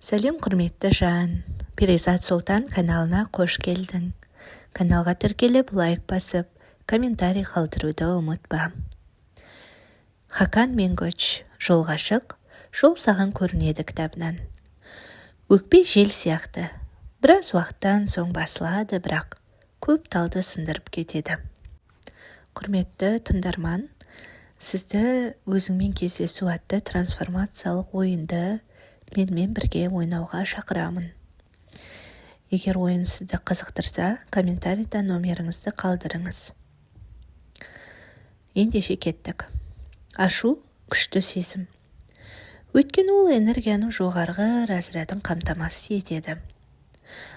Сәлем құрметті жан, Перизат Сұлтан каналына қош келдің. Каналға тіркеліп, лайк басып, комментарий қалдыруды ұмытпа. Хакан Менгоч, жолға шық, жол саған көрінеді кітабынан. Өкпе жел сияқты, біраз уақыттан соң басылады, бірақ көп талды сындырып кетеді. Құрметті тыңдарман, сізді өзіңмен кездесу атты трансформациялық ойынды менімен бірге ойнауға шақырамын. Егер ойын сізді қызықтырса, комментарийда номеріңізді қалдырыңыз. Ендеше кеттік. Ашу күшті сезім. Өйткені ол энергияның жоғарғы разрядын қамтамасыз етеді.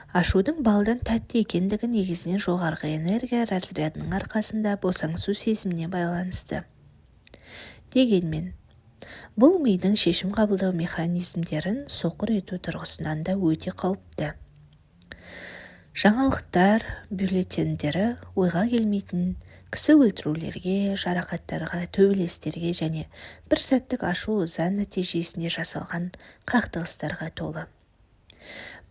Ашудың балдан тәтті екендігі негізінен жоғарғы энергия разрядының арқасында босаңсу сезіміне байланысты. Дегенмен, бұл мидың шешім қабылдау механизмдерін соқыр ету тұрғысынан да өте қауіпті. Жаңалықтар бюллетендері ойға келмейтін кісі өлтірулерге, жарақаттарға, төбелестерге және бір сәттік ашу заң нәтижесінде жасалған қақтығыстарға толы.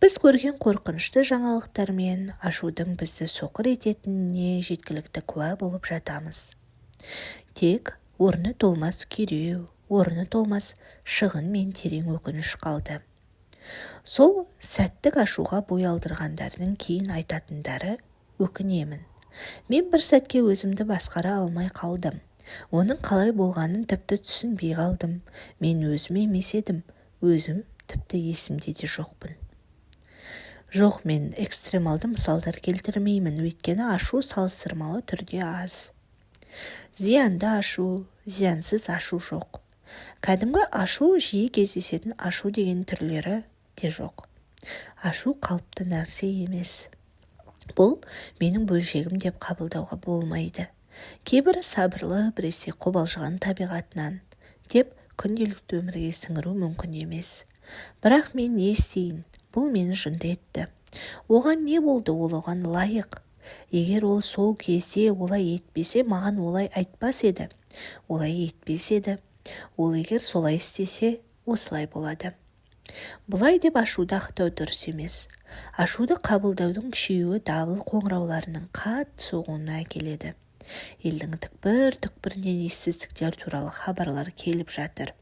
Біз көрген қорқынышты жаңалықтар мен ашудың бізді соқыр ететініне жеткілікті куә болып жатамыз. Тек орны толмас күйреу, орны толмас шығын мен терең өкініш қалды. Сол сәттік ашуға бой алдырғандардың кейін айтатындары: өкінемін. Мен бір сәтке өзімді басқара алмай қалдым. Оның қалай болғанын тіпті түсінбей қалдым. Мен өзім емес едім. Өзім тіпті есімде де жоқпын. Жоқ, мен экстремалды мысалдар келтірмеймін, өйткені ашу салыстырмалы түрде аз. Зиянды ашу, зиянсыз ашу жоқ. Кәдімгі ашу жиі кездесетін ашу деген түрлері де жоқ. Ашу қалыпты нәрсе емес. Бұл менің бөлшегім деп қабылдауға болмайды. Кейбірі сабырлы, біресе қобалжыған табиғатынан деп күнделікті өмірге сіңіру мүмкін емес. Бірақ мен не істейін? Бұл мені жынды етті. Оған не болды? Ол оған лайық. Егер ол сол кезде олай етпесе, маған олай айтпас еді. Олай етпес еді. Ол егер солай істесе, осылай болады. Бұлай деп ашуды ақтау дұрыс емес. Ашуды қабылдаудың күшеюі дабыл қоңырауларының қатты соғуына әкеледі. Елдің түкпір-түкпірінен ессіздіктер туралы хабарлар келіп жатыр.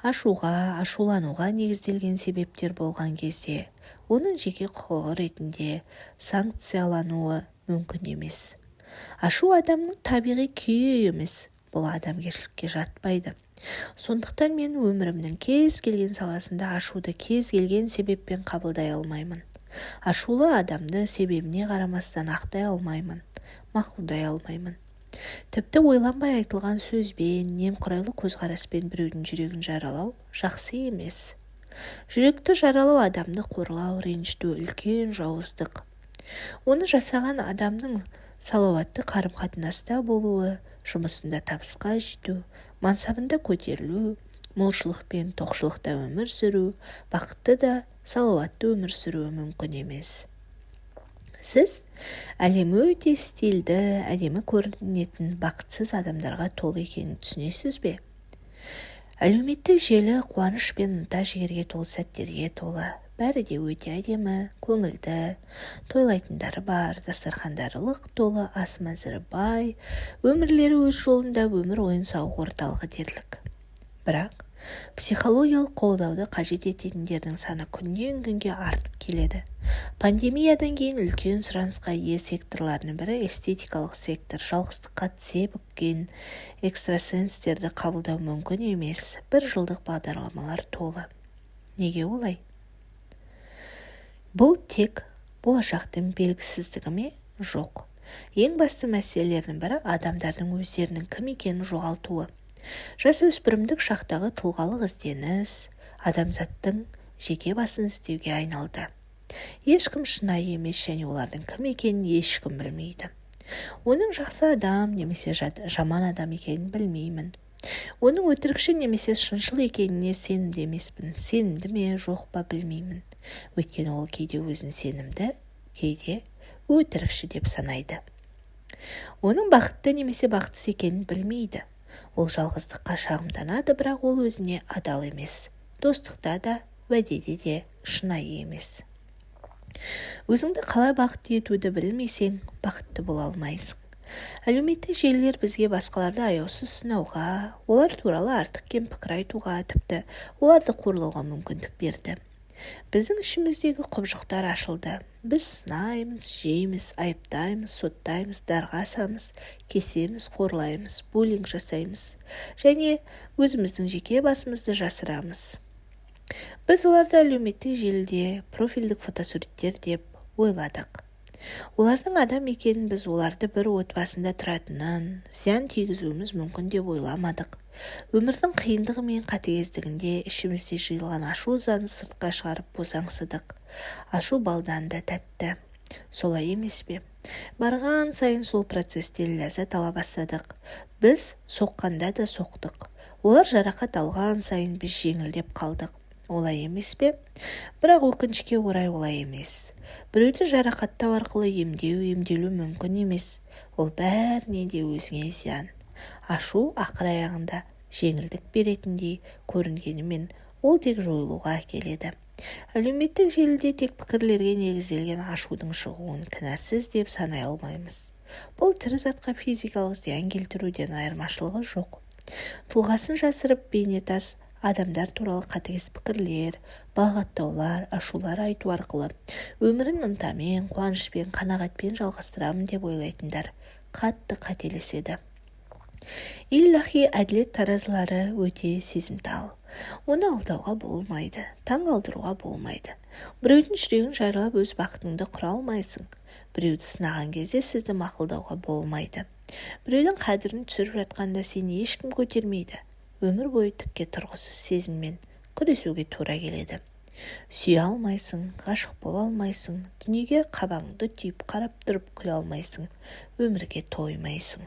Ашуға, ашулануға негізделген себептер болған кезде, оның жеке құқығы ретінде санкциялануы мүмкін емес. Ашу адамның табиғи күйі емес, бұл адамгершілікке жатпайды. Сондықтан мен өмірімнің кез келген саласында ашуды кез келген себеппен қабылдай алмаймын. Ашулы адамды себебіне қарамастан ақтай алмаймын, мақұлдай алмаймын. Тіпті ойланбай айтылған сөзбен, немқұрайлы көзқараспен біреудің жүрегін жаралау жақсы емес. Жүректі жаралау адамды қорлау, ренжіту үлкен жауыздық. Оны жасаған адамның салауатты қарым-қатынаста болуы, жұмысында табысқа жету, мансабында көтерілу, молшылық пен тоқшылықта өмір сүру, бақытты да салауатты өмір сүруі мүмкін емес. Сіз әлемі өте стильді, әдемі көрінетін бақытсыз адамдарға толы екенін түсінесіз бе? Әлеуметтік желі қуаныш пен ынта жігерге толы сәттерге толы. Бәрі де өте әдемі, көңілді, тойлайтындары бар, дастархандары лық толы, ас мәзірі бай, өмірлері өз жолында өмір ойын-сауық орталығы дерлік. Бірақ психологиялық қолдауды қажет ететіндердің саны күннен күнге артып келеді. Пандемиядан кейін үлкен сұранысқа ие секторлардың бірі эстетикалық сектор. Жалғыздыққа тізе бүккен экстрасенстерді қабылдау мүмкін емес. Бір жылдық бағдарламалар толы. Неге олай? Бұл тек болашақтың белгісіздігі ме? Жоқ. Ең басты мәселелердің бірі адамдардың өздерінің кім екенін жоғалтуы. Жасөспірімдік шақтағы тұлғалық ізденіс адамзаттың жеке басын іздеуге айналды. Ешкім шынайы емес және олардың кім екенін ешкім білмейді. Оның жақсы адам немесе жаман адам екенін білмеймін. Оның өтірікші немесе шыншыл екеніне сенімді емеспін. Сенімді ме, жоқ па білмеймін. Өйткені ол кейде өзін сенімді, кейде өтірікші деп санайды. Оның бақытты немесе бақытсыз екенін білмейді. Ол жалғыздыққа шағымданады, бірақ ол өзіне адал емес. Достықта да, уәдеде де шынайы емес. Өзіңді қалай бақытты етуді білмесең, бақытты бола алмайсың. Әлеуметтік желілер бізге басқаларды аяусыз сынауға, олар туралы артық кем пікір айтуға, тіпті оларды қорлауға мүмкіндік берді. Біздің ішіміздегі құбыжықтар ашылды. Біз сынаймыз, жейміз, айыптаймыз, соттаймыз, дарға асамыз, кесеміз, қорлаймыз, буллинг жасаймыз және өзіміздің жеке басымызды жасырамыз. Біз оларды әлеуметтік желіде профильдік фотосуреттер деп ойладық. Олардың адам екенін біз оларды бір отбасында тұратынын, зиян тигізуіміз мүмкін деп ойламадық. Өмірдің қиындығы мен қатыгездігінде ішімізде жиылған ашу-ызаны сыртқа шығарып босаңсыдық. Ашу балдан да тәтті. Солай емес пе? Барған сайын сол процестен ләззат ала бастадық. Біз соққанда да соқтық. Олар жарақат алған сайын біз жеңілдеп қалдық. Олай емес пе? Бірақ өкінішке орай олай емес. Біреуді жарақаттау арқылы емделу мүмкін емес. Ол бәріне де өзіңе зиян. Ашу ақыр аяғында жеңілдік беретіндей көрінгенімен, ол тек жойылуға әкеледі. Әлеуметтік желіде тек пікірлерге негізделген ашудың шығуын кінәсіз деп санай алмаймыз. Бұл тірі затқа физикалық зиян келтіруден айырмашылығы жоқ. Тұлғасын жасырып бейнетас адамдар туралы қатыгез пікірлер, балағаттаулар, ашулар айту арқылы өмірін ынтамен, қуанышпен, қанағатпен жалғастырамын деп ойлайтындар қатты қателеседі. Иллахи әділет таразылары өте сезімтал. Оны алдауға болмайды, таң алдыруға болмайды. Біреудің жүрегін жайлап өз бақытыңды құра алмайсың. Біреуді сынаған кезде сізді мақұлдауға болмайды. Біреудің қадірін түсіріп жатқанда сені ешкім көтермейді. Өмір бойы түкке тұрғысыз сезіммен күресуге тура келеді. Сүйе алмайсың, ғашық бола алмайсың, дүниеге қабағыңды түйіп қарап тұрып күле алмайсың, өмірге тоймайсың.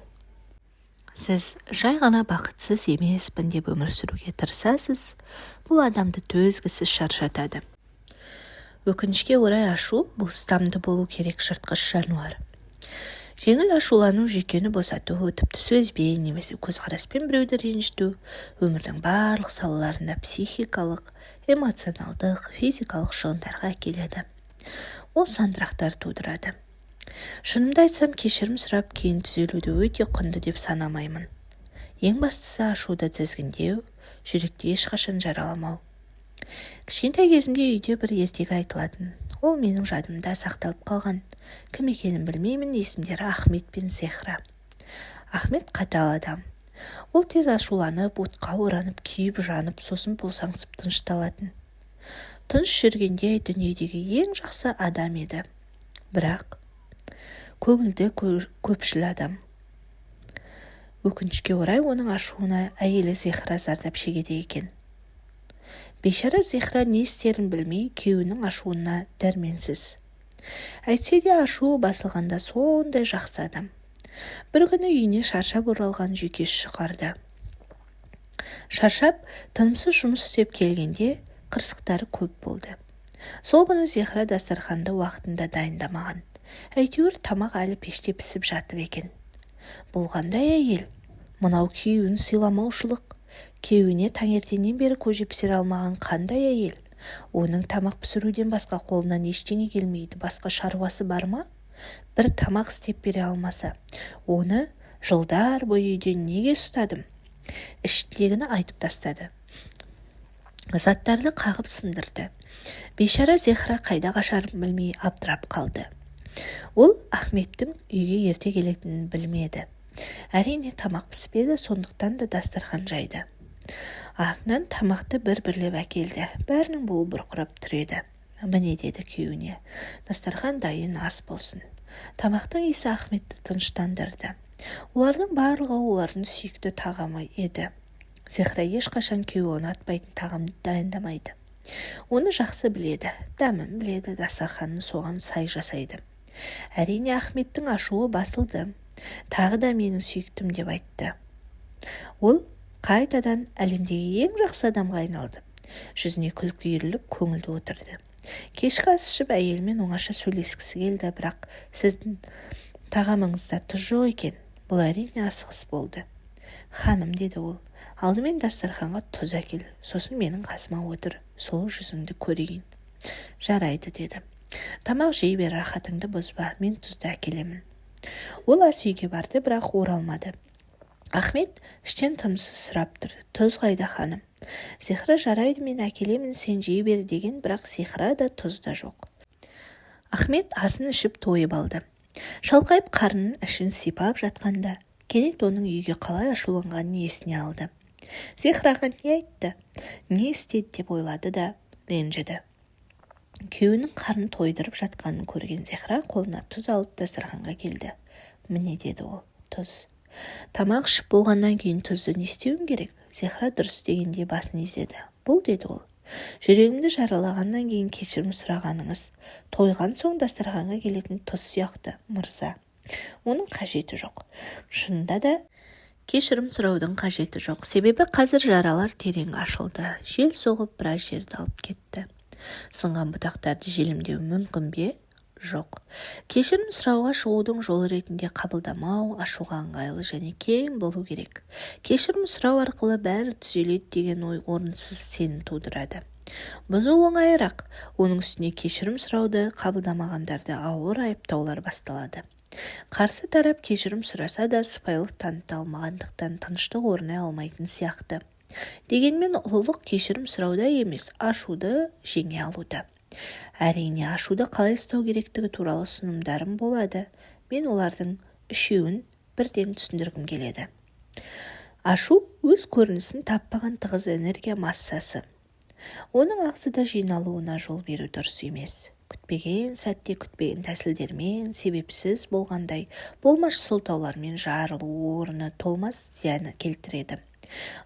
Сіз жай ғана бақытсыз емеспін деп өмір сүруге тырысасыз, бұл адамды төзгісіз шаршатады. Өкінішке орай ашу бұл стамды болу керек жыртқыш жануар. Жеңіл ашулану жүйкені босату, тіпті сөзбен немесе көзқараспен біреуді ренжіту өмірдің барлық салаларында психикалық, эмоционалдық, физикалық шығындарға әкеледі. Ол сандырақтар тудырады. Шынымды айтсам, кешірім сұрап кейін түзелуді өте құнды деп санамаймын. Ең бастысы ашуды тізгіндеу, жүректі ешқашан жараламау. Кішкентай кезімде үйде бір ертегі айтылатын. Ол менің жадымда сақталып қалған. Кім екенін білмеймін, есімдері Ахмет пен Зехра. Ахмет қатал адам. Ол тез ашуланып, отқа оранып, күйіп жанып, сосын босаңсып тынышталатын. Тыныш жүргенде дүниедегі ең жақсы адам еді. Бірақ көңілді көпшіл адам. Өкінішке орай оның ашуына әйелі Зехра зардап шегеді екен. Бейшара Зехра не істерін білмей, күйеуінің ашуына дәрменсіз. Әйтсе де ашуы басылғанда сондай жақсы адам. Бір күні үйіне шаршап оралған жүйкесі шығарды. Шаршап, тынымсыз жұмыс істеп келгенде қырсықтары көп болды. Сол күні Зехра дастарханды уақытында дайындамаған. Әйтеуір тамақ әлі пеште пісіп жатыр екен. Бұл қандай әйел? Мынау күйеуін сыйламаушылық. Күйеуіне таңертеңнен бері көже пісіре алмаған қандай әйел? Оның тамақ пісіруден басқа қолынан ештеңе келмейді. Басқа шаруасы бар ма? Бір тамақ істеп бере алмаса, оны жылдар бойы үйден неге ұстадым? Іштегіні айтып тастады. Заттарды қағып сындырды. Бейшара Зехра қайда қашарын білмей абдырап қалды. Ол Ахметтің үйге ерте келетінін білмеді. Әрине тамақ піспеді, сондықтан да дастархан жайды. Артынан тамақты бір-бірлеп әкелді. Бәрінің буы бұрқырап тұр еді. Міне деді күйеуіне. Дастархан дайын, ас болсын. Тамақтың иісі Ахметті тыныштандырды. Олардың барлығы олардың сүйікті тағамы еді. Зехра ешқашан күйеуі ұнатпайтын тағамды дайындамайды. Оны жақсы біледі, дәмін біледі, дастарханын соған сай жасайды. Әрине Ахметтің ашуы басылды. Тағы да менің сүйіктім деп айтты. Ол қайтадан әлемдегі ең жақсы адамға айналды. Жүзіне күлкі үйіріліп, көңілді отырды. Кешкі ас ішіп әйелмен оңаша сөйлескісі келді, бірақ сіздің тағамыңызда тұз жоқ екен. Бұл әрине асығыс болды. Ханым, деді ол, алдымен дастарханға тұз әкел, сосын менің қасыма отыр, сол жүзіңді көрейін. Жарайды, деді. Тамақ жей бер, рахатыңды бұзба, мен тұзды әкелемін. Ол ас үйге барды, бірақ оралмады. Ахмет іштен тымсыз сұрап тұрды. Тұз қайда, ханым? Зехра, жарайды, мен әкелемін, сен жей бер деген, бірақ Зехра да тұз да жоқ. Ахмет асын ішіп тойып алды. Шалқайып қарнының ішін сипап жатқанда, кенет оның үйге қалай ашуланғанын есіне алды. Зехраға не айтты, не істеді деп ойлады да ренжіді. Күйеуінің қарнын тойдырып жатқанын көрген Зехра қолына тұз алып дастарханға келді. Міне, деді ол, тұз. Тамақ ішіп болғаннан кейін тұзды не істеуім керек? Зехра дұрыс дегенде басын изеді. Бұл, деді ол, жүрегімді жаралағаннан кейін кешірім сұрағаныңыз. Тойған соң дастарханға келетін тұз сияқты, мырза. Оның қажеті жоқ. Шынында да кешірім сұраудың қажеті жоқ. Себебі қазір жаралар терең ашылды. Жел соғып біраз жерді алып кетті. Сынған бұтақтарды желімдеу мүмкін бе? Жоқ. Кешірім сұрауға шығудың жолы ретінде қабылдамау, ашуға ыңғайлы және кең болу керек. Кешірім сұрау арқылы бәрі түзеледі деген ой орынсыз сенім тудырады. Бұзу оңайырақ. Оның үстіне кешірім сұрауды қабылдамағандарды ауыр айыптаулар басталады. Қарсы тарап кешірім сұраса да сыпайылық таныта алмағандықтан тыныштық орнай алмайтын сияқты. Дегенмен ұлылық кешірім сұрауда емес, ашуды жеңе алуда. Әрине, ашуды қалай ұстау керектігі туралы ұсынымдарым болады. Мен олардың үшеуін бірден түсіндіргім келеді. Ашу өз көрінісін таппаған тығыз энергия массасы. Оның ағзада жиналуына жол беру дұрыс емес. Күтпеген сәтте күтпеген тәсілдермен, себепсіз болғандай, болмашы сылтаулармен жарылу орны толмас зияны келтіреді.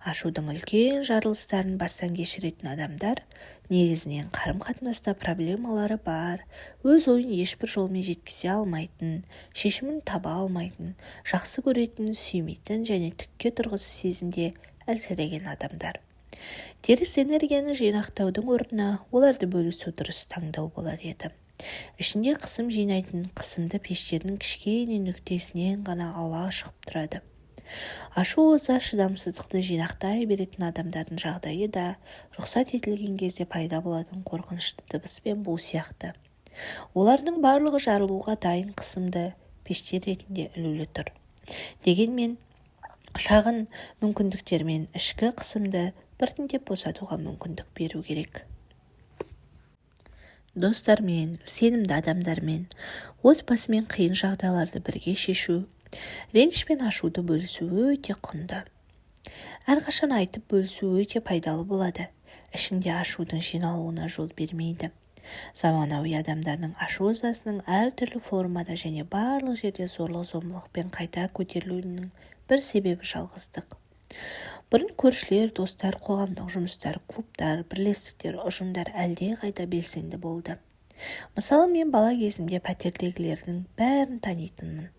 Ашудың үлкен жарылыстарын бастан кешіретін адамдар негізінен қарым-қатынаста проблемалары бар, өз ойын ешбір жолмен жеткізе алмайтын, шешімін таба алмайтын, жақсы көретін, сүймейтін және түкке тұрғысыз сезімде әлсіреген адамдар. Теріс энергияны жинақтаудың орнына оларды бөлісу дұрыс таңдау болар еді. Ішінде қысым жинайтын қысымды пештердің кішкене нүктесінен ғана ауа шығып тұрады. Ашу оза шыдамсыздықты жинақтай беретін адамдардың жағдайы да рұқсат етілген кезде пайда болатын қорқынышты дыбыс пен бу сияқты. Олардың барлығы жарылуға дайын қысымды пештер ретінде ілулі тұр. Дегенмен шағын мүмкіндіктермен ішкі қысымды біртіндеп босатуға мүмкіндік беру керек. Достармен, сенімді адамдармен, отбасымен қиын жағдайларды бірге шешу, реніш пен ашуды бөлісу өте құнды. Әрқашан айтып бөлісу өте пайдалы болады. Ішінде ашудың жиналуына жол бермейді. Заманауи адамдардың ашу ызасының әртүрлі формада және барлық жерде зорлық-зомбылықпен қайта көтерілуінің бір себебі жалғыздық. Бұрын көршілер, достар, қоғамдық жұмыстар, клубтар, бірлестіктер, ұжымдар әлде қайда белсенді болды. Мысалы, мен бала кезімде пәтерлегілердің бәрін танитынмын.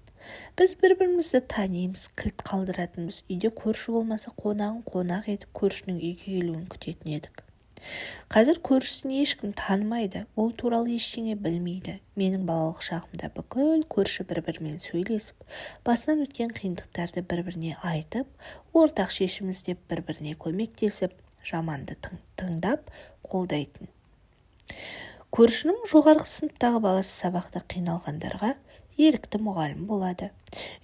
Біз бір-бірімізді танимыз, кілт қалдыратынбыз. Үйде көрші болмаса қонағын қонақ етіп көршінің үйге келуін күтетін едік. Қазір көршісін ешкім танымайды, ол туралы ештеңе білмейді. Менің балалық шағымда бүкіл көрші бір-бірімен сөйлесіп, басынан өткен қиындықтарды бір-біріне айтып, ортақ шешім іздеп бір-біріне көмектесіп, жаманды тыңдап, қолдайтын. Көршінің жоғарғы сыныптағы баласы сабақта қиналғандарға ерікті мұғалім болады.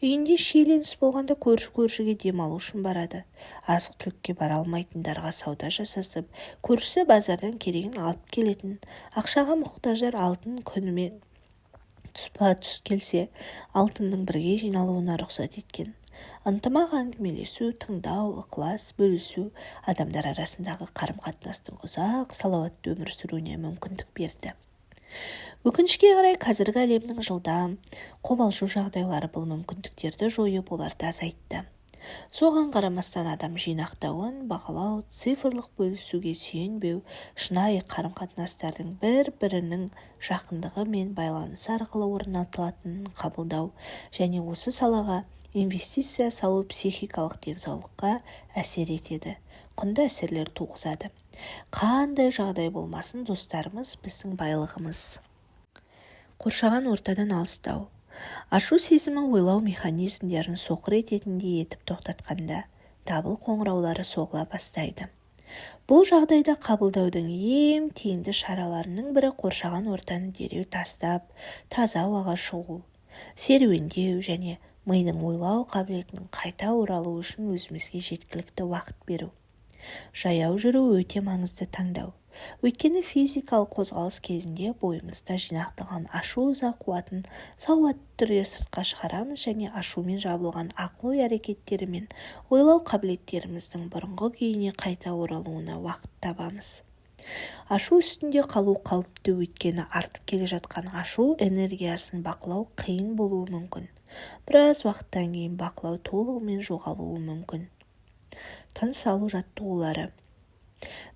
Үйінде шиеленіс болғанда көрші-көршіге демалу үшін барады. Азық-түлікке бара алмайтындарға сауда жасасып, көршісі базардан керегін алып келетін, ақшаға мұқтаждар алтын күнімен тұспа-тұс келсе, алтынның бірге жиналуына рұқсат еткен. Ынтымақ әңгімелесу, тыңдау, ықылас бөлісу адамдар арасындағы қарым-қатынастың ұзақ, салауатты өмір сүруіне мүмкіндік берді. Өкінішке қарай қазіргі әлемнің жылдам, қобалжу жағдайлары бұл мүмкіндіктерді жойып оларды азайтты. Соған қарамастан адам жинақтауын, бағалау, цифрлық бөлісуге сүйенбеу, шынайы қарым-қатынастардың бір-бірінің жақындығы мен байланысы арқылы орнатылатынын қабылдау және осы салаға инвестиция салу психикалық денсаулыққа әсер етеді, құнды әсерлер туғызады. Қандай жағдай болмасын, достарымыз біздің байлығымыз. Қоршаған ортадан алыстау. Ашу сезімі ойлау механизмдерін соқыр ететіндей етіп тоқтатқанда, дабыл қоңыраулары соғыла бастайды. Бұл жағдайда қабылдаудың ең тиімді шараларының бірі қоршаған ортаны дереу тастап, таза ауаға шығу, серуендеу және мидың ойлау қабілетінің қайта оралуы үшін өзімізге жеткілікті уақыт беру. Жаяу жүру өте маңызды таңдау. Өйткені физикалық қозғалыс кезінде бойымызда жинақталған ашу-ыза қуатын салауатты түрде сыртқа шығарамыз және ашумен жабылған ақыл-ой әрекеттері мен ойлау қабілеттеріміздің бұрынғы күйіне қайта оралуына уақыт табамыз. Ашу үстінде қалу қауіпті, өйткені артып келе жатқан ашу энергиясын бақылау қиын болуы мүмкін. Біраз уақыттан кейін бақылау толығымен жоғалуы мүмкін. Тыныс алу жаттығулары.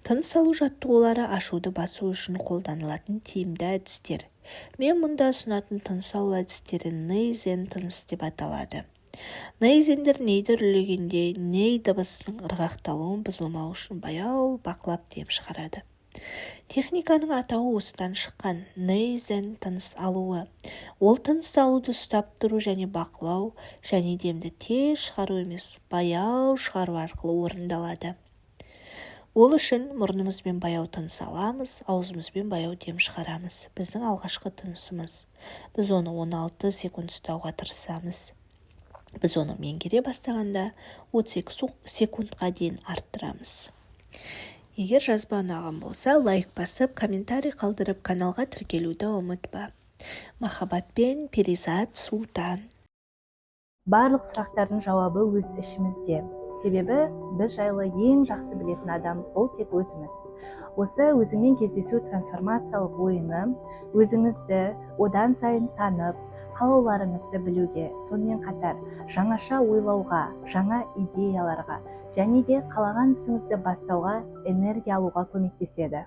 Тыныс алу жаттығулары ашуды басу үшін қолданылатын тиімді әдістер. Мен мұнда ұсынатын тыныс алу әдістері нейзен тыныс деп аталады. Нейзендер нейді үрлегенде ней дыбысының ырғақталуын бұзылмау үшін баяу бақылап дем шығарады. Техниканың атауы осыдан шыққан. Нейзен тыныс алуы. Ол тыныс алуды ұстап тұру және бақылау және демді тез шығару емес, баяу шығару арқылы орындалады. Ол үшін мұрнымызбен баяу тыныс аламыз, аузымызбен баяу дем шығарамыз. Біздің алғашқы тынысымыз. Біз оны 16 секунд ұстауға тырысамыз. Біз оны меңгере бастағанда 32 секундқа дейін арттырамыз. Егер жазба ұнаған болса, лайк басып, комментарий қалдырып, каналға тіркелуді ұмытпа. Махаббатпен, Перизат Султан. Барлық сұрақтардың жауабы өз ішімізде. Себебі біз жайлы ең жақсы білетін адам бұл тек өзіміз. Осы өзіңмен кездесу трансформациялық ойыны өзіңізді одан сайын танып, қалауларыңызды білуге, сонымен қатар жаңаша ойлауға, жаңа идеяларға және де қалаған ісіңізді бастауға энергия алуға көмектеседі.